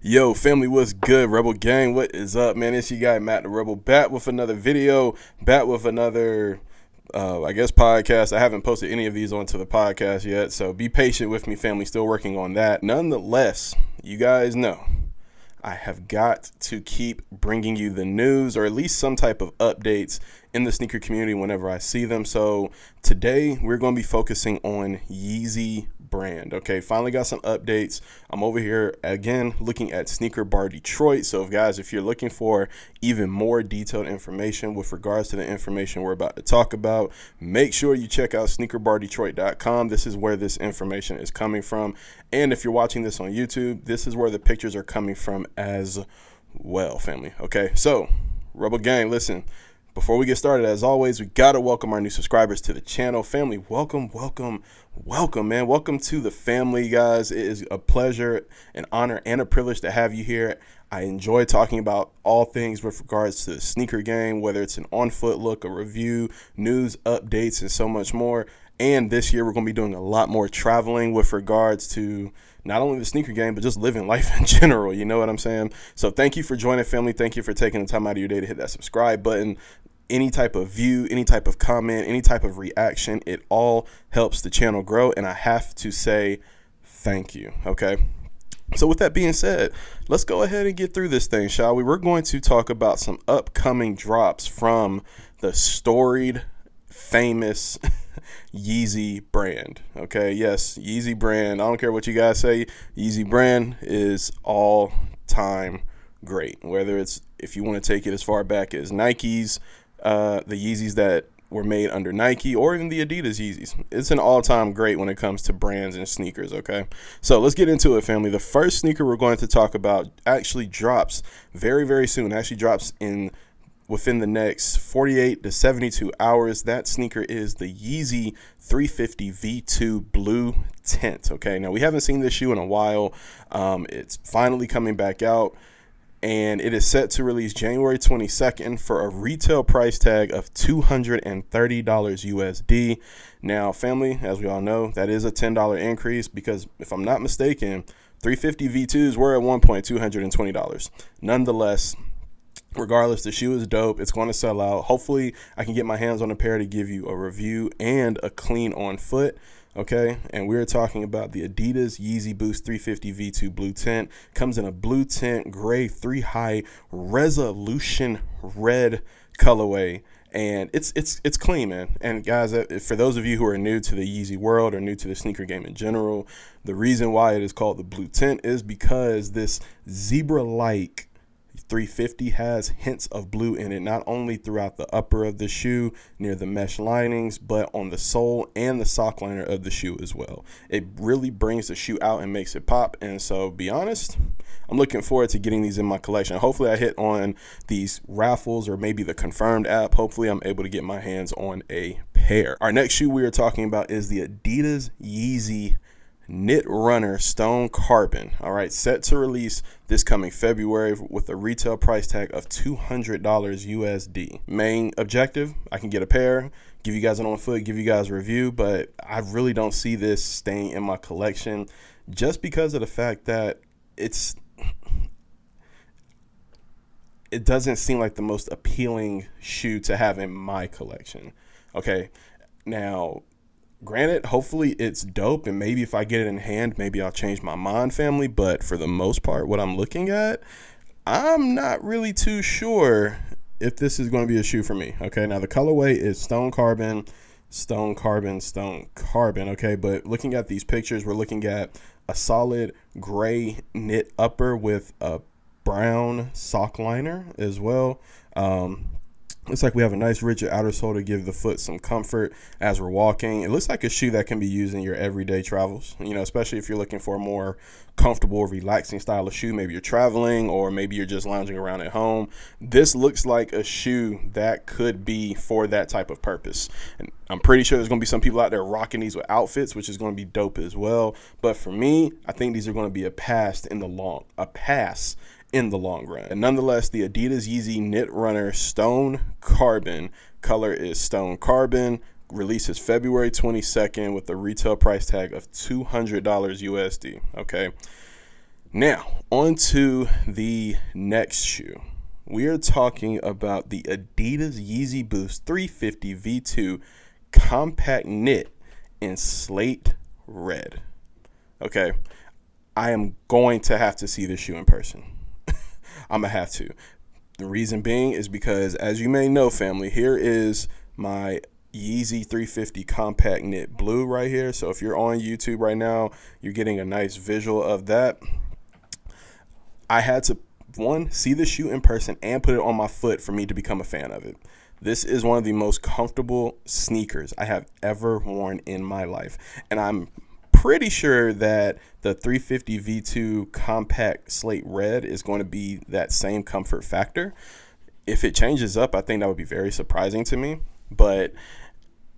Yo, family, what's good? Rebel Gang, what is up, man? It's your guy, Matt the Rebel, back with another video, back with another, podcast. I haven't posted any of these onto the podcast yet, so be patient with me, family. Still working on that. Nonetheless, you guys know I have got to keep bringing you the news or at least some type of updates in the sneaker community whenever I see them. So today we're going to be focusing on Yeezy Brand. Okay, finally got some updates. I'm over here again looking at Sneaker Bar Detroit. So if you're looking for even more detailed information with regards to the information we're about to talk about, make sure you check out sneakerbardetroit.com. This is where this information is coming from. And if you're watching this on YouTube, this is where the pictures are coming from as well, family. Okay, so Rebel Gang, listen. Before we get started, as always, we gotta welcome our new subscribers to the channel. Family, welcome, man. Welcome to the family, guys. It is a pleasure, an honor, and a privilege to have you here. I enjoy talking about all things with regards to the sneaker game, whether it's an on-foot look, a review, news, updates, and so much more. And this year, we're going to be doing a lot more traveling with regards to not only the sneaker game, but just living life in general. You know what I'm saying? So thank you for joining, family. Thank you for taking the time out of your day to hit that subscribe button. Any type of view, any type of comment, any type of reaction, it all helps the channel grow. And I have to say thank you. Okay. So with that being said, let's go ahead and get through this thing, shall we? We're going to talk about some upcoming drops from the storied, famous Yeezy Brand. Okay, yes, Yeezy Brand. I don't care what you guys say. Yeezy Brand is all time great. Whether it's, if you want to take it as far back as Nike's, the Yeezys that were made under Nike, or even the Adidas Yeezys. It's an all-time great when it comes to brands and sneakers, okay? So let's get into it, family. The first sneaker we're going to talk about actually drops very, very soon. Actually drops within the next 48 to 72 hours. That sneaker is the Yeezy 350 V2 Blue Tint, okay? Now, we haven't seen this shoe in a while. It's finally coming back out, and it is set to release January 22nd for a retail price tag of $230 USD. Now, family, as we all know, that is a $10 increase because, if I'm not mistaken, 350 V2s were at one point $220. Nonetheless, regardless, the shoe is dope. It's going to sell out. Hopefully, I can get my hands on a pair to give you a review and a clean on foot. Okay, and we're talking about the Adidas Yeezy Boost 350 V2 Blue Tint. Comes in a blue tint, gray, 3-high resolution red colorway, and it's clean, man. And guys, for those of you who are new to the Yeezy world or new to the sneaker game in general, the reason why it is called the blue tint is because this zebra-like 350 has hints of blue in it, not only throughout the upper of the shoe near the mesh linings, but on the sole and the sock liner of the shoe as well. It really brings the shoe out and makes it pop. And so, be honest, I'm looking forward to getting these in my collection. Hopefully I hit on these raffles or maybe the Confirmed app. Hopefully I'm able to get my hands on a pair. Our next shoe we are talking about is the Adidas Yeezy Knit Runner Stone Carbon. All right, set to release this coming February with a retail price tag of $200 USD. Main objective, I can get a pair, give you guys an on foot, give you guys a review, but I really don't see this staying in my collection just because of the fact that it doesn't seem like the most appealing shoe to have in my collection. Okay, now, granted, hopefully it's dope, and maybe if I get it in hand, maybe I'll change my mind, family. But for the most part, what I'm looking at, I'm not really too sure if this is going to be a shoe for me. Okay, now the colorway is Stone Carbon, Stone Carbon, Stone Carbon. Okay, but looking at these pictures, we're looking at a solid gray knit upper with a brown sock liner as well. Looks like we have a nice rigid outer sole to give the foot some comfort as we're walking. It looks like a shoe that can be used in your everyday travels, you know, especially if you're looking for a more comfortable, relaxing style of shoe. Maybe you're traveling or maybe you're just lounging around at home. This looks like a shoe that could be for that type of purpose. And I'm pretty sure there's going to be some people out there rocking these with outfits, which is going to be dope as well. But for me, I think these are going to be a pass in the long run. And nonetheless, the Adidas Yeezy Knit Runner Stone Carbon, color is Stone Carbon, releases February 22nd with a retail price tag of $200 USD. Okay, Now, on to the next shoe. We are talking about the Adidas Yeezy Boost 350 V2 Compact Knit in Slate Red. Okay, I am going to have to see this shoe in person. I'm going to have to. The reason being is because, as you may know, family, here is my Yeezy 350 Compact Knit Blue right here. So if you're on YouTube right now, you're getting a nice visual of that. I had to, one, see the shoe in person and put it on my foot for me to become a fan of it. This is one of the most comfortable sneakers I have ever worn in my life. And I'm pretty sure that the 350 V2 Compact Slate Red is going to be that same comfort factor. If it changes up, I think that would be very surprising to me. But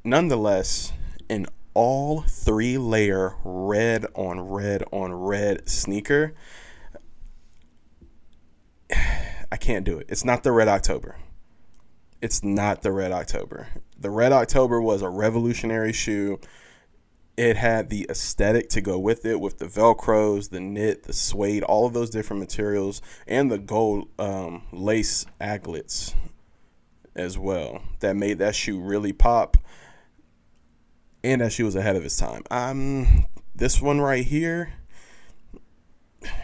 nonetheless, an all 3-layer red on red on red sneaker, I can't do it. It's not the Red October. It's not the Red October. The Red October was a revolutionary shoe. It had the aesthetic to go with it, with the Velcros, the knit, the suede, all of those different materials, and the gold lace aglets as well. That made that shoe really pop. And that shoe was ahead of its time. This one right here,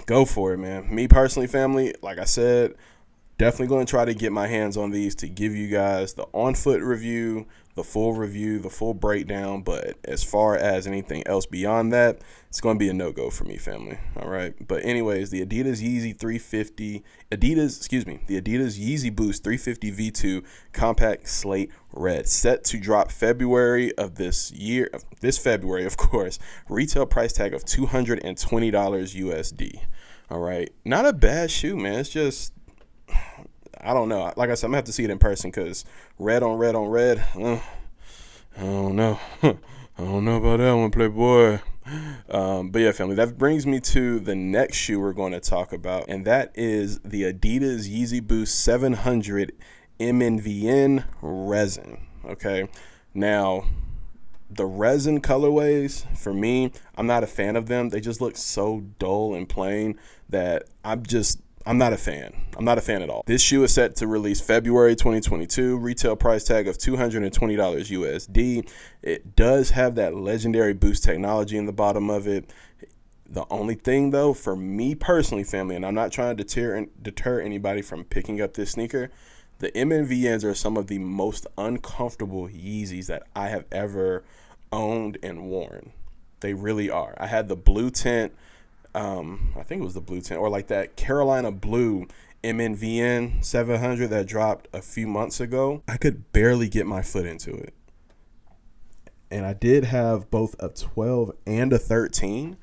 go for it, man. Me personally, family, like I said, definitely going to try to get my hands on these to give you guys the on-foot review, the full breakdown. But as far as anything else beyond that, it's going to be a no-go for me, family. All right. But anyways, the Adidas Yeezy Yeezy Boost 350 V2 Compact Slate Red, set to drop February of this year, this February, of course. Retail price tag of $220 USD. All right. Not a bad shoe, man. It's just, I don't know. Like I said, I'm gonna have to see it in person because red on red on red. I don't know. I don't know about that one, Playboy. But yeah, family, that brings me to the next shoe we're going to talk about, and that is the Adidas Yeezy Boost 700 MNVN Resin. Okay, now the resin colorways, for me, I'm not a fan of them. They just look so dull and plain that I'm not a fan. I'm not a fan at all. This shoe is set to release February 2022. Retail price tag of $220 USD. It does have that legendary boost technology in the bottom of it. The only thing, though, for me personally, family, and I'm not trying to deter anybody from picking up this sneaker, the MNVNs are some of the most uncomfortable Yeezys that I have ever owned and worn. They really are. I had the blue tint. I think it was the blue tint, or like that Carolina blue MNVN 700 that dropped a few months ago. I could barely get my foot into it. And I did have both a 12 and a 13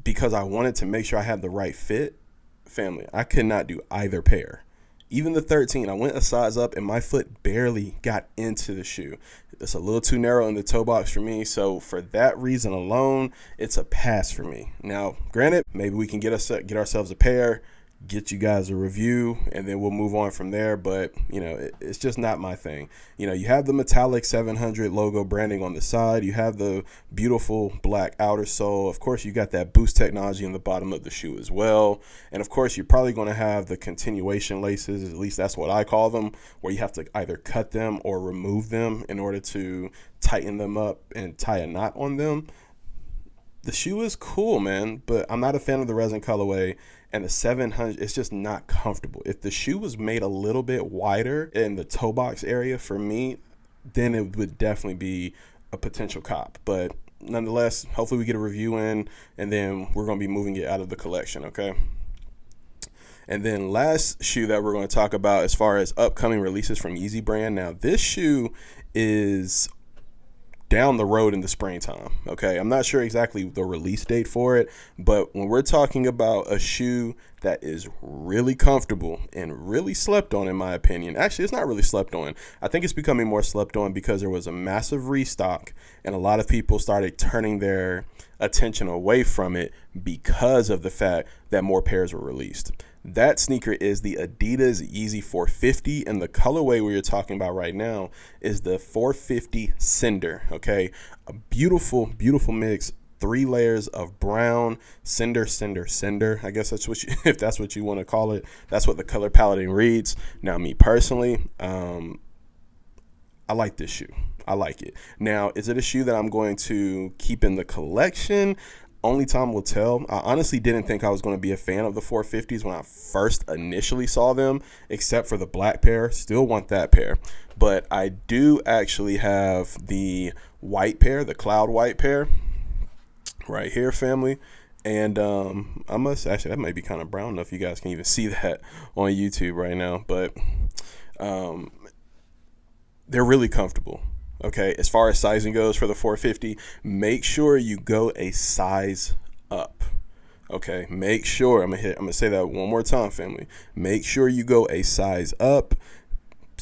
because I wanted to make sure I had the right fit. Family, I could not do either pair. Even the 13, I went a size up and my foot barely got into the shoe. It's a little too narrow in the toe box for me. So for that reason alone, it's a pass for me. Now, granted, maybe we can get ourselves a pair, get you guys a review, and then we'll move on from there. But, you know, it's just not my thing. You know, you have the metallic 700 logo branding on the side. You have the beautiful black outer sole. Of course, you got that boost technology in the bottom of the shoe as well. And of course, you're probably going to have the continuation laces, at least that's what I call them, where you have to either cut them or remove them in order to tighten them up and tie a knot on them. The shoe is cool, man, but I'm not a fan of the resin colorway, and the 700, it's just not comfortable. If the shoe was made a little bit wider in the toe box area for me, then it would definitely be a potential cop. But nonetheless, hopefully we get a review in, and then we're going to be moving it out of the collection, okay? And then last shoe that we're going to talk about as far as upcoming releases from Yeezy Brand. Now, this shoe is down the road in the springtime. Okay, I'm not sure exactly the release date for it, but when we're talking about a shoe that is really comfortable and really slept on, in my opinion, actually it's not really slept on. I think it's becoming more slept on because there was a massive restock and a lot of people started turning their attention away from it because of the fact that more pairs were released. That sneaker is the Adidas Yeezy 450, and the colorway we are talking about right now is the 450 Cinder. Okay, a beautiful, beautiful mix. 3 layers of brown, cinder. I guess that's what you, if that's what you want to call it. That's what the color paletting reads. Now, me personally, I like this shoe. I like it. Now, is it a shoe that I'm going to keep in the collection? Only time will tell. I honestly didn't think I was going to be a fan of the 450s when I first initially saw them, except for the black pair. Still want that pair. But I do actually have the white pair, the cloud white pair, right here, family. And I must actually, that might be kind of brown enough you guys can even see that on YouTube right now. But they're really comfortable. Okay, as far as sizing goes for the 450, make sure you go a size up. Okay, make sure, I'm gonna say that one more time, family. Make sure you go a size up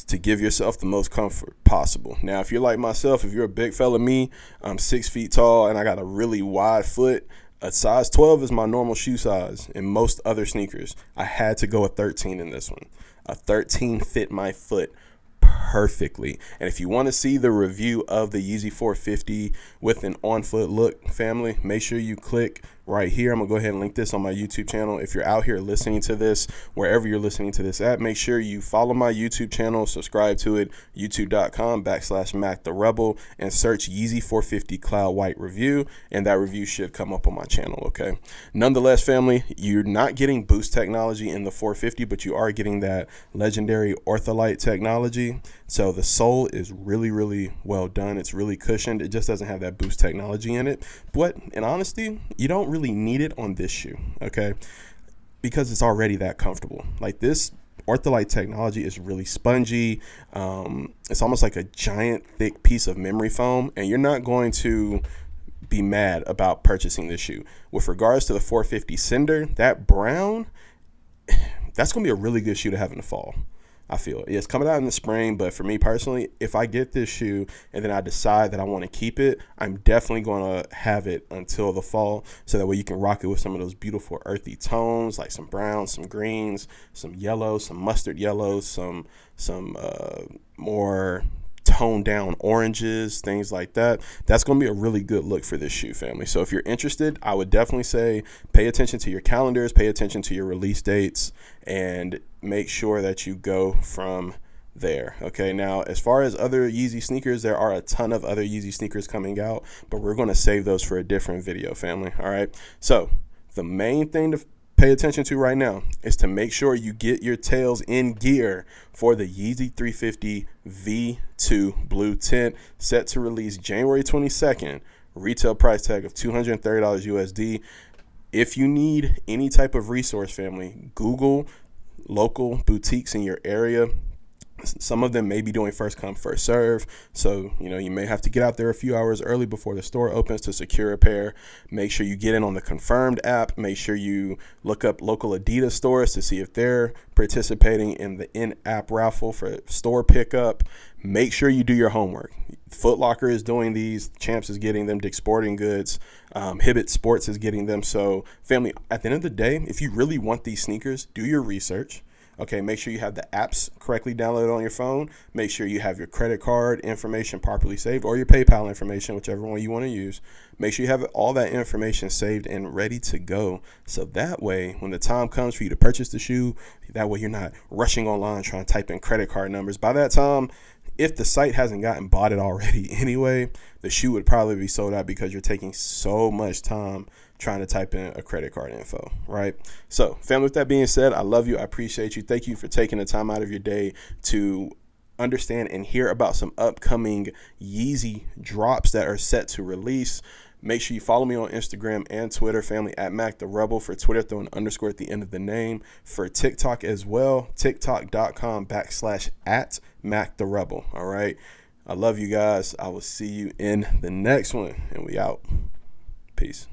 to give yourself the most comfort possible. Now, if you're like myself, if you're a big fella, me, I'm 6 feet tall and I got a really wide foot. A size 12 is my normal shoe size in most other sneakers. I had to go a 13 in this one. A 13 fit my foot perfectly. And if you want to see the review of the Yeezy 450 with an on-foot look, family, make sure you click right here. I'm gonna go ahead and link this on my YouTube channel. If you're out here listening to this, wherever you're listening to this at, make sure you follow my YouTube channel, subscribe to it, youtube.com/Mac the Rebel, and search Yeezy 450 Cloud White review, and that review should come up on my channel. Okay, nonetheless, family, you're not getting boost technology in the 450, but you are getting that legendary Ortholite technology. So the sole is really well done. It's really cushioned. It just doesn't have that boost technology in it. But in honesty, you don't really need it on this shoe, okay? Because it's already that comfortable. Like, this Ortholite technology is really spongy. It's almost like a giant thick piece of memory foam, and you're not going to be mad about purchasing this shoe. With regards to the 450 Cinder, that brown, that's going to be a really good shoe to have in the fall. I feel it's coming out in the spring, but for me personally, if I get this shoe and then I decide that I want to keep it, I'm definitely going to have it until the fall, so that way you can rock it with some of those beautiful earthy tones, like some browns, some greens, some yellows, some mustard yellows, some more toned down oranges, things like that. That's going to be a really good look for this shoe, family. So if you're interested, I would definitely say pay attention to your calendars, pay attention to your release dates, and make sure that you go from there. Okay, now as far as other Yeezy sneakers, there are a ton of other Yeezy sneakers coming out, but we're going to save those for a different video, family. All right, so the main thing to pay attention to right now is to make sure you get your tails in gear for the Yeezy 350 V2 Blue Tint, set to release January 22nd. Retail price tag of $230 USD. If you need any type of resource, family, Google local boutiques in your area. Some of them may be doing first come, first serve. So, you may have to get out there a few hours early before the store opens to secure a pair. Make sure you get in on the Confirmed app. Make sure you look up local Adidas stores to see if they're participating in the in-app raffle for store pickup. Make sure you do your homework. Foot Locker is doing these. Champs is getting them. Dick's Sporting Goods. Hibbett Sports is getting them. So, family, at the end of the day, if you really want these sneakers, do your research. Okay, make sure you have the apps correctly downloaded on your phone. Make sure you have your credit card information properly saved, or your PayPal information, whichever one you want to use. Make sure you have all that information saved and ready to go. So that way, when the time comes for you to purchase the shoe, that way you're not rushing online trying to type in credit card numbers. By that time, if the site hasn't gotten bought it already anyway, the shoe would probably be sold out because you're taking so much time trying to type in a credit card info, right? So, family, with that being said, I love you. I appreciate you. Thank you for taking the time out of your day to understand and hear about some upcoming Yeezy drops that are set to release. Make sure you follow me on Instagram and Twitter, family, at Mac the Rebel. For Twitter, throw an underscore at the end of the name. For TikTok as well, tiktok.com/at Mac the Rebel. All right. I love you guys. I will see you in the next one, and we out. Peace.